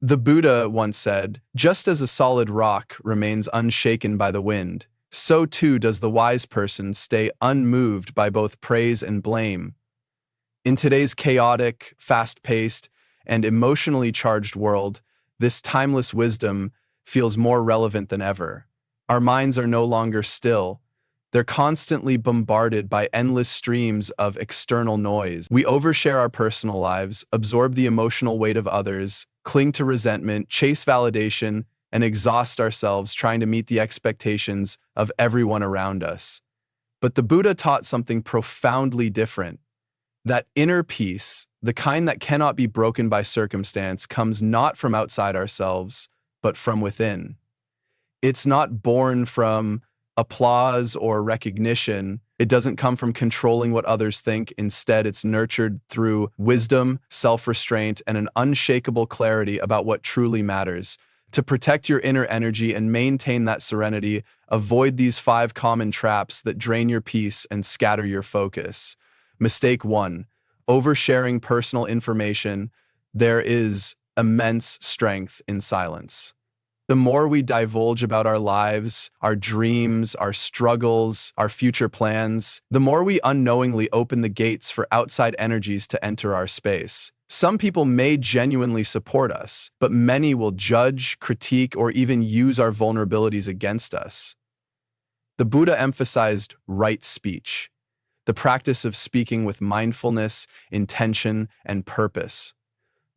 The Buddha once said, "Just as a solid rock remains unshaken by the wind, so too does the wise person stay unmoved by both praise and blame." In today's chaotic, fast-paced, and emotionally charged world, this timeless wisdom feels more relevant than ever. Our minds are no longer still. They're constantly bombarded by endless streams of external noise. We overshare our personal lives, absorb the emotional weight of others, cling to resentment, chase validation, and exhaust ourselves trying to meet the expectations of everyone around us. But the Buddha taught something profoundly different. That inner peace, the kind that cannot be broken by circumstance, comes not from outside ourselves, but from within. It's not born from applause or recognition. It doesn't come from controlling what others think. Instead, it's nurtured through wisdom, self-restraint, and an unshakable clarity about what truly matters. To protect your inner energy and maintain that serenity, avoid these 5 common traps that drain your peace and scatter your focus. Mistake 1, oversharing personal information. There is immense strength in silence. The more we divulge about our lives, our dreams, our struggles, our future plans, the more we unknowingly open the gates for outside energies to enter our space. Some people may genuinely support us, but many will judge, critique, or even use our vulnerabilities against us. The Buddha emphasized right speech, the practice of speaking with mindfulness, intention, and purpose.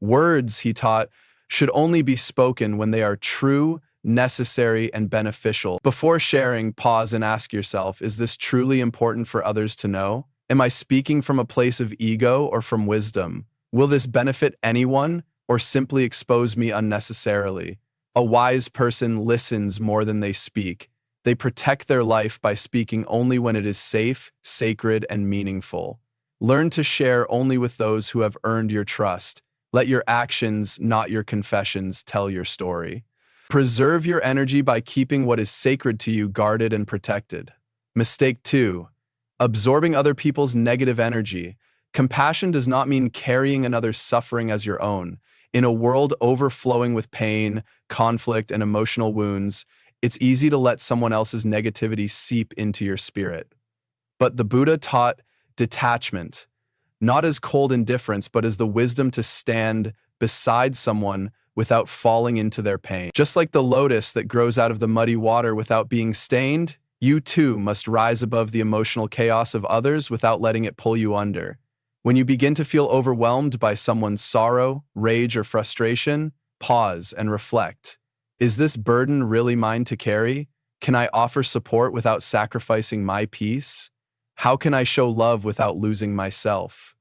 Words, he taught, should only be spoken when they are true, necessary, and beneficial. Before sharing, pause and ask yourself, is this truly important for others to know? Am I speaking from a place of ego or from wisdom? Will this benefit anyone or simply expose me unnecessarily? A wise person listens more than they speak. They protect their life by speaking only when it is safe, sacred, and meaningful. Learn to share only with those who have earned your trust. Let your actions, not your confessions, tell your story. Preserve your energy by keeping what is sacred to you guarded and protected. Mistake 2, absorbing other people's negative energy. Compassion does not mean carrying another's suffering as your own. In a world overflowing with pain, conflict, and emotional wounds, it's easy to let someone else's negativity seep into your spirit. But the Buddha taught detachment, not as cold indifference, but as the wisdom to stand beside someone without falling into their pain. Just like the lotus that grows out of the muddy water without being stained, you too must rise above the emotional chaos of others without letting it pull you under. When you begin to feel overwhelmed by someone's sorrow, rage, or frustration, pause and reflect. Is this burden really mine to carry? Can I offer support without sacrificing my peace? How can I show love without losing myself?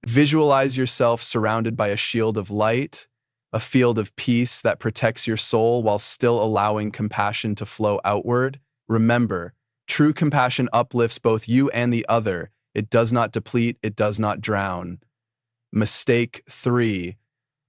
Visualize yourself surrounded by a shield of light, a field of peace that protects your soul while still allowing compassion to flow outward. Remember, true compassion uplifts both you and the other. It does not deplete, it does not drown. Mistake 3,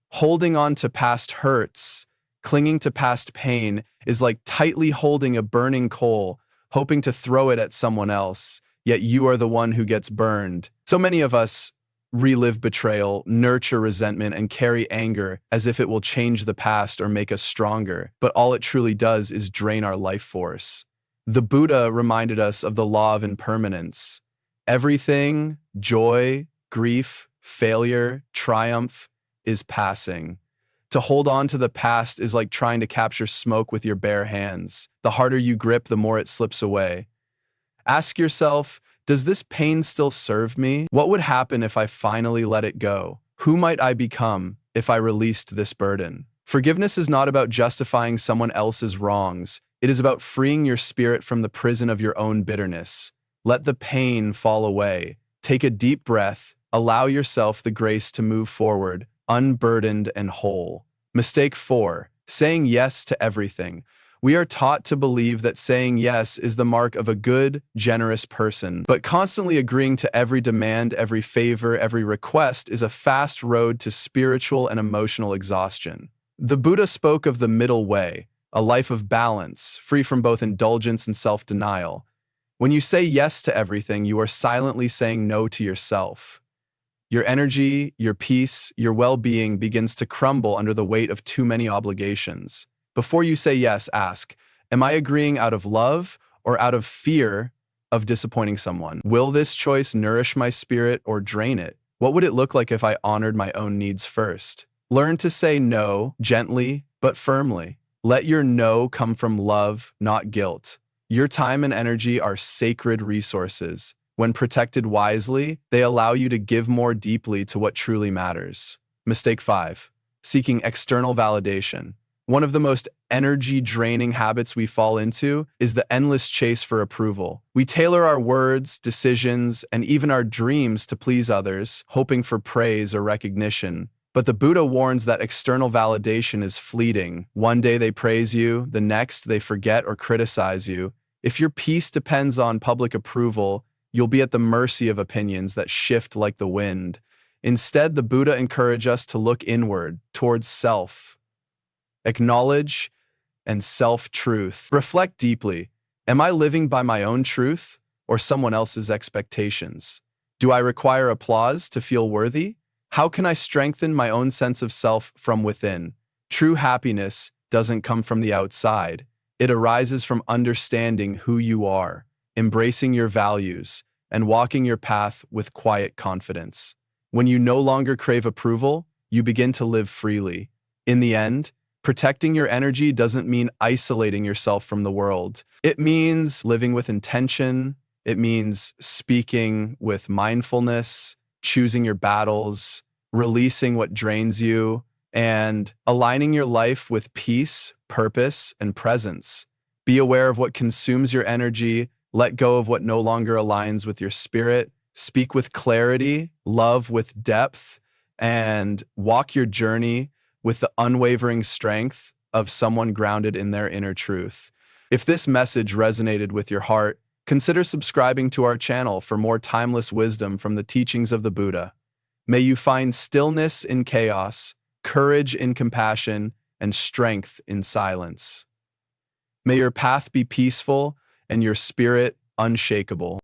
holding on to past hurts. Clinging to past pain is like tightly holding a burning coal, hoping to throw it at someone else, yet you are the one who gets burned. So many of us relive betrayal, nurture resentment, and carry anger as if it will change the past or make us stronger, but all it truly does is drain our life force. The Buddha reminded us of the law of impermanence. Everything, joy, grief, failure, triumph, is passing. To hold on to the past is like trying to capture smoke with your bare hands. The harder you grip, the more it slips away. Ask yourself, does this pain still serve me? What would happen if I finally let it go? Who might I become if I released this burden? Forgiveness is not about justifying someone else's wrongs. It is about freeing your spirit from the prison of your own bitterness. Let the pain fall away. Take a deep breath. Allow yourself the grace to move forward, unburdened and whole. Mistake 4, saying yes to everything. We are taught to believe that saying yes is the mark of a good, generous person, but constantly agreeing to every demand, every favor, every request is a fast road to spiritual and emotional exhaustion. The Buddha spoke of the middle way, a life of balance, free from both indulgence and self-denial. When you say yes to everything, you are silently saying no to yourself. Your energy, your peace, your well-being begins to crumble under the weight of too many obligations. Before you say yes, ask, am I agreeing out of love or out of fear of disappointing someone? Will this choice nourish my spirit or drain it? What would it look like if I honored my own needs first? Learn to say no gently but firmly. Let your no come from love, not guilt. Your time and energy are sacred resources. When protected wisely, they allow you to give more deeply to what truly matters. Mistake 5. Seeking external validation. One of the most energy-draining habits we fall into is the endless chase for approval. We tailor our words, decisions, and even our dreams to please others, hoping for praise or recognition. But the Buddha warns that external validation is fleeting. One day they praise you, the next they forget or criticize you. If your peace depends on public approval, you'll be at the mercy of opinions that shift like the wind. Instead, the Buddha encourages us to look inward, towards self. Acknowledge and self-truth. Reflect deeply. Am I living by my own truth or someone else's expectations? Do I require applause to feel worthy? How can I strengthen my own sense of self from within? True happiness doesn't come from the outside. It arises from understanding who you are, embracing your values, and walking your path with quiet confidence. When you no longer crave approval, you begin to live freely. In the end, protecting your energy doesn't mean isolating yourself from the world. It means living with intention. It means speaking with mindfulness, choosing your battles, releasing what drains you, and aligning your life with peace, purpose, and presence. Be aware of what consumes your energy, let go of what no longer aligns with your spirit, speak with clarity, love with depth, and walk your journey with the unwavering strength of someone grounded in their inner truth. If this message resonated with your heart, consider subscribing to our channel for more timeless wisdom from the teachings of the Buddha. May you find stillness in chaos, courage in compassion, and strength in silence. May your path be peaceful and your spirit unshakable.